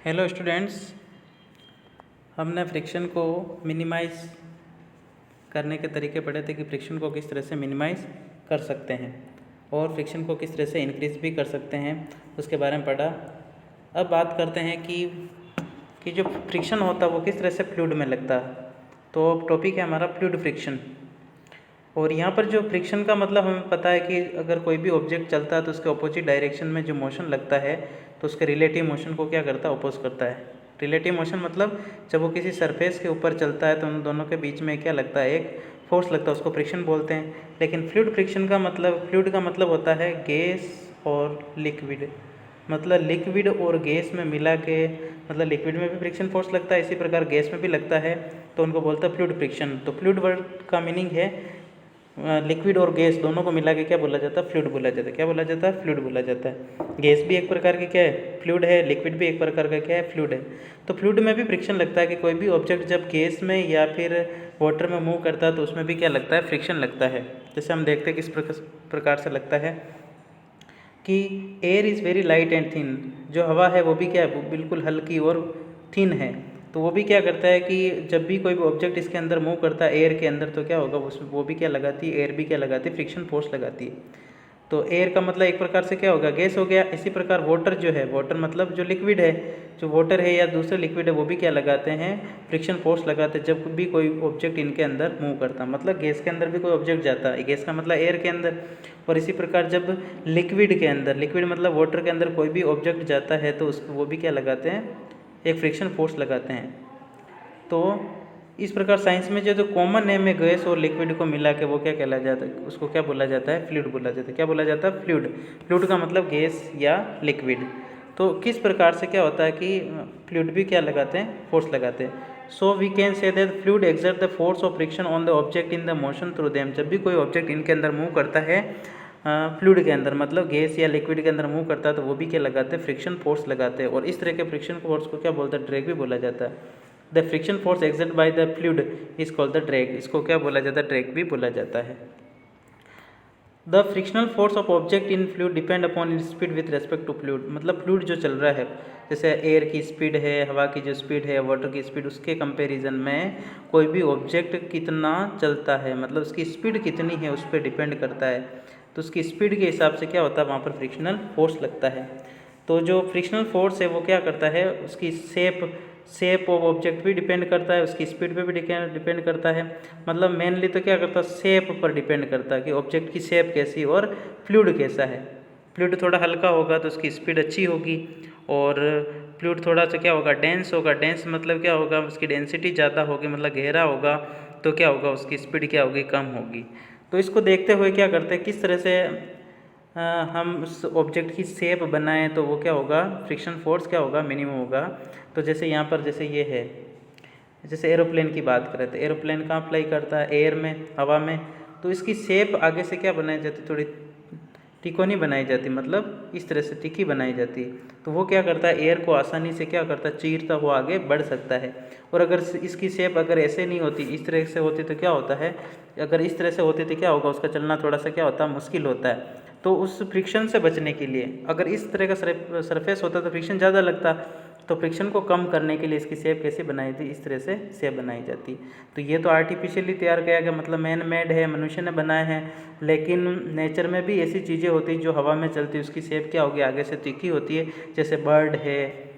Hello students, हमने friction को minimise करने के तरीके पढ़े थे कि फ्रिक्शन को किस तरह से मिनिमाइज़ कर सकते हैं और फ्रिक्शन को किस तरह से इंक्रीज़ भी कर सकते हैं, उसके बारे में पढ़ा। अब बात करते हैं कि जो फ्रिक्शन होता है वो किस तरह से फ्लूइड में लगता है। तो टॉपिक है हमारा फ्लूइड फ्रिक्शन। और यहाँ पर जो फ्रिक्शन का मतलब हमें पता है कि अगर कोई भी ऑब्जेक्ट चलता है तो उसके अपोजिट डायरेक्शन में जो मोशन लगता है तो उसके रिलेटिव मोशन को क्या करता है, अपोज करता है। रिलेटिव मोशन मतलब जब वो किसी सरफेस के ऊपर चलता है तो उन दोनों के बीच में क्या लगता है, एक फोर्स लगता है, उसको फ्रिक्शन बोलते हैं। लेकिन फ्लूइड फ्रिक्शन का मतलब, फ्लूइड का मतलब होता है गैस और लिक्विड, मतलब लिक्विड और गैस में मिला के, मतलब लिक्विड में भी फ्रिक्शन फोर्स लगता है, इसी प्रकार गैस में भी लगता है, तो उनको बोलता है फ्लूइड फ्रिक्शन। तो फ्लूइड वर्ड का मीनिंग है लिक्विड और गैस दोनों को मिला के क्या बोला जाता है, फ्लूइड बोला जाता है। क्या बोला जाता है, फ्लूइड बोला जाता है। गैस भी एक प्रकार की क्या है, फ्लूइड है, लिक्विड भी एक प्रकार का क्या है, फ्लूइड है। तो फ्लूइड में भी फ्रिक्शन लगता है कि कोई भी ऑब्जेक्ट जब गैस में या फिर वाटर में मूव करता है तो उसमें भी क्या लगता है, फ्रिक्शन लगता है। जैसे हम देखते हैं किस प्रकार से लगता है कि air is very light and thin, जो हवा है वो भी क्या है, बिल्कुल हल्की और थिन है। तो वो भी क्या करता है कि जब भी कोई भी ऑब्जेक्ट इसके अंदर मूव करता है एयर के अंदर तो क्या होगा, उसमें वो भी क्या लगाती है, एयर भी क्या लगाती है, फ्रिक्शन फोर्स लगाती है। तो एयर का मतलब एक प्रकार से क्या होगा, गैस हो गया। इसी प्रकार वाटर जो है, वाटर मतलब जो लिक्विड है, जो वाटर है या दूसरे लिक्विड है, वो भी क्या लगाते हैं, फ्रिक्शन फोर्स लगाते हैं जब भी कोई ऑब्जेक्ट इनके अंदर मूव करता है। मतलब गैस के अंदर भी कोई ऑब्जेक्ट जाता है, गैस का मतलब एयर के अंदर, और इसी प्रकार जब लिक्विड के अंदर, लिक्विड मतलब वाटर के अंदर कोई भी ऑब्जेक्ट जाता है तो उसको वो भी क्या लगाते हैं, एक फ्रिक्शन फोर्स लगाते हैं। तो इस प्रकार साइंस में जो कॉमन नेम है गैस और लिक्विड को मिला के वो क्या कहलाया जाता है, उसको क्या बोला जाता है, फ्लूइड बोला जाता है। क्या बोला जाता है, फ्लूइड। फ्लूइड का मतलब गैस या लिक्विड। तो किस प्रकार से क्या होता है कि फ्लूइड भी क्या लगाते हैं, फोर्स लगाते हैं। So we can say that fluid exert the force of friction on the object in the motion through them. जब भी कोई ऑब्जेक्ट इनके अंदर मूव करता है, फ्लूइड के अंदर मतलब गैस या लिक्विड के अंदर मूव करता है तो वो भी क्या लगाते हैं, फ्रिक्शन फोर्स लगाते हैं। और इस तरह के फ्रिक्शन फोर्स को क्या बोलते हैं, ड्रैग भी बोला जाता है। The friction force exert by the fluid is called the drag. इसको क्या बोला जाता है, ड्रैग भी बोला जाता है। The frictional force of object in fluid depend upon its speed with respect to fluid. मतलब फ्लूइड जो चल रहा है, जैसे एयर की स्पीड है, हवा की जो स्पीड है, वाटर की स्पीड, उसके कंपैरिजन में कोई भी ऑब्जेक्ट कितना चलता है, मतलब उसकी स्पीड कितनी है उस पर डिपेंड करता है। तो उसकी स्पीड के हिसाब से क्या होता है, वहाँ पर फ्रिक्शनल फोर्स लगता है। तो जो फ्रिक्शनल फोर्स है वो क्या करता है, उसकी शेप ऑफ ऑब्जेक्ट भी डिपेंड करता है, उसकी स्पीड पे भी डिपेंड करता है। मतलब मेनली तो क्या करता है, शेप पर डिपेंड करता है कि ऑब्जेक्ट की शेप कैसी और फ्लूइड कैसा है। फ्लूइड थोड़ा हल्का होगा तो उसकी स्पीड अच्छी होगी, और फ्लूइड थोड़ा सा क्या होगा, डेंस होगा। डेंस मतलब क्या होगा, उसकी डेंसिटी ज़्यादा होगी, मतलब गहरा होगा तो क्या होगा, उसकी स्पीड क्या होगी, कम होगी। तो इसको देखते हुए क्या करते हैं, किस तरह से हम उस ऑब्जेक्ट की शेप बनाएं तो वो क्या होगा, फ्रिक्शन फोर्स क्या होगा, मिनिमम होगा। तो जैसे यहाँ पर जैसे ये है, जैसे एरोप्लेन की बात करें तो एरोप्लेन कहाँ फ्लाई करता है, एयर में, हवा में। तो इसकी शेप आगे से क्या बनाई जाती है, थोड़ी तिकोनी बनाई जाती, मतलब इस तरह से तिखी बनाई जाती है। तो वो क्या करता है, एयर को आसानी से क्या करता है, चीरता हुआ आगे बढ़ सकता है। और अगर इसकी शेप अगर ऐसे नहीं होती, इस तरह से होती तो क्या होता है, अगर इस तरह से होती तो क्या होगा, उसका चलना थोड़ा सा क्या होता है, मुश्किल होता है। तो उस फ्रिक्शन से बचने के लिए अगर इस तरह का सरफेस होता तो फ्रिक्शन ज़्यादा लगता, तो फ्रिक्शन को कम करने के लिए इसकी शेप कैसे बनाई थी, इस तरह से शेप बनाई जाती। तो ये तो आर्टिफिशियली तैयार किया गया, मतलब मैन मेड है, मनुष्य ने बनाए हैं। लेकिन नेचर में भी ऐसी चीज़ें होती जो हवा में चलती, उसकी शेप क्या होगी, आगे से तीखी होती है। जैसे बर्ड है,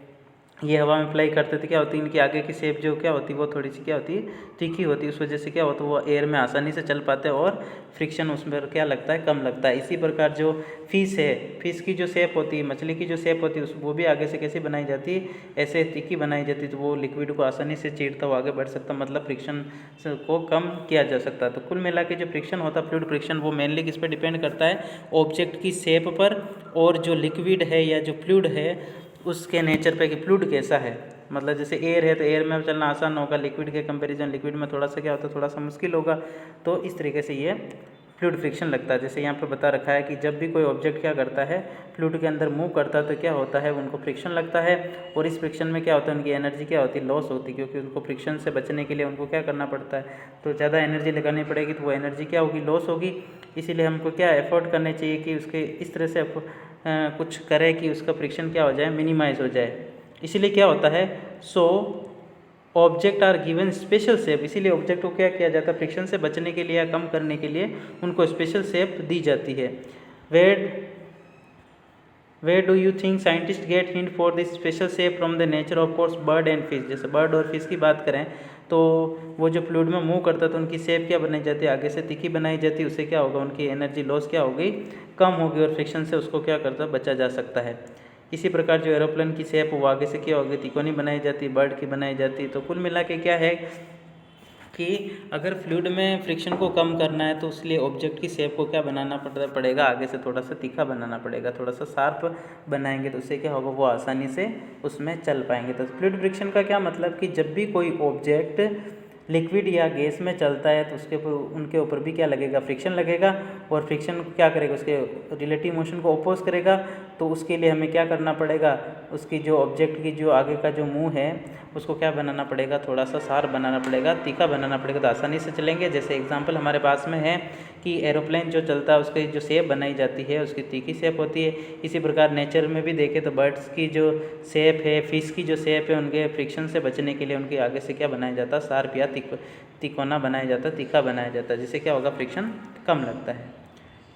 ये हवा में फ्लाई करते थे, क्या होती है, इनकी आगे की शेप जो क्या होती है वो थोड़ी सी क्या होती है, तीखी होती है। उस वजह से क्या होता है, वो एयर में आसानी से चल पाते हैं और फ्रिक्शन उसमें क्या लगता है, कम लगता है। इसी प्रकार जो फिश है, फिश की जो शेप होती है, मछली की जो शेप होती है, वो भी आगे से कैसे बनाई जाती है, ऐसे तीखी बनाई जाती है, तो वो लिक्विड को आसानी से चीरता हुआ आगे बढ़ सकता, मतलब फ्रिक्शन को कम किया जा सकता है। तो कुल मिला के जो फ्रिक्शन होता है, फ्लूइड फ्रिक्शन, वो मेनली किस पर डिपेंड करता है, ऑब्जेक्ट की शेप पर, और जो लिक्विड है या जो फ्लूइड है उसके नेचर पे कि फ्लूइड कैसा है। मतलब जैसे एयर है तो एयर में चलना आसान होगा, लिक्विड के कंपैरिजन लिक्विड में थोड़ा सा क्या होता है, थोड़ा सा मुश्किल होगा। तो इस तरीके से ये फ्लूइड फ्रिक्शन लगता है। जैसे यहाँ पर बता रखा है कि जब भी कोई ऑब्जेक्ट क्या करता है, फ्लूइड के अंदर मूव करता है तो क्या होता है, उनको फ्रिक्शन लगता है। और इस फ्रिक्शन में क्या होता है, उनकी एनर्जी क्या होती है, लॉस होती है, क्योंकि उनको फ्रिक्शन से बचने के लिए उनको क्या करना पड़ता है, तो ज़्यादा एनर्जी लगानी पड़ेगी, तो वो एनर्जी क्या होगी, लॉस होगी। इसीलिए हमको क्या एफर्ट करने चाहिए कि उसके इस तरह से कुछ करे कि उसका फ्रिक्शन क्या हो जाए, मिनिमाइज़ हो जाए। इसीलिए क्या होता है, so object are given special shape, इसीलिए ऑब्जेक्ट को क्या किया जाता है, फ्रिक्शन से बचने के लिए या कम करने के लिए उनको स्पेशल शेप दी जाती है। Where do you think scientist get hint for this special shape from the nature of course bird and fish. जैसे बर्ड और फिश की बात करें तो वो जो फ्लूइड में मूव करता है तो उनकी शेप क्या बनाई जाती है, आगे से तीखी बनाई जाती है, उससे क्या होगा, उनकी एनर्जी लॉस क्या हो गई, कम होगी, और फ्रिक्शन से उसको क्या करता है, बचा जा सकता है। इसी प्रकार जो एरोप्लेन की शेप वो आगे से क्या होगी, तिकोनी बनाई जाती, बर्ड की बनाई जाती। तो कुल मिला के क्या है कि अगर फ्लूइड में फ्रिक्शन को कम करना है तो उसलिए ऑब्जेक्ट की शेप को क्या बनाना पड़ेगा, आगे से थोड़ा सा तीखा बनाना पड़ेगा, थोड़ा सा शार्प बनाएंगे तो उससे क्या होगा, वो आसानी से उसमें चल पाएंगे। तो फ्लूइड फ्रिक्शन का क्या मतलब कि जब भी कोई ऑब्जेक्ट लिक्विड या गैस में चलता है तो उसके ऊपर उनके ऊपर भी क्या लगेगा, फ्रिक्शन लगेगा, और फ्रिक्शन क्या करेगा, उसके रिलेटिव मोशन को अपोज करेगा। तो उसके लिए हमें क्या करना पड़ेगा, उसकी जो ऑब्जेक्ट की जो आगे का जो मुंह है उसको क्या बनाना पड़ेगा, थोड़ा सा शार्प बनाना पड़ेगा, तीखा बनाना पड़ेगा, तो आसानी से चलेंगे। जैसे एग्जांपल हमारे पास में है कि एरोप्लेन जो चलता है उसकी जो शेप बनाई जाती है उसकी तीखी शेप होती है। इसी प्रकार नेचर में भी देखें तो बर्ड्स की जो शेप है, फिश की जो शेप है, उनके फ्रिक्शन से बचने के लिए उनके आगे से क्या बनाया जाता है, शार्प या तिकोना बनाया जाता है, तीखा बनाया जाता है, जिससे क्या होगा, फ्रिक्शन कम लगता है।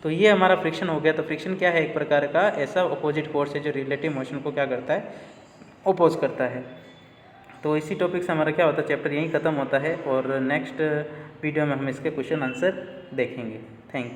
तो ये हमारा फ्रिक्शन हो गया। तो फ्रिक्शन क्या है, एक प्रकार का ऐसा अपोजिट फोर्स है जो रिलेटिव मोशन को क्या करता है, अपोज करता है। तो इसी टॉपिक से हमारा क्या होता है, चैप्टर यहीं ख़त्म होता है, और नेक्स्ट वीडियो में हम इसके क्वेश्चन आंसर देखेंगे। Thank you.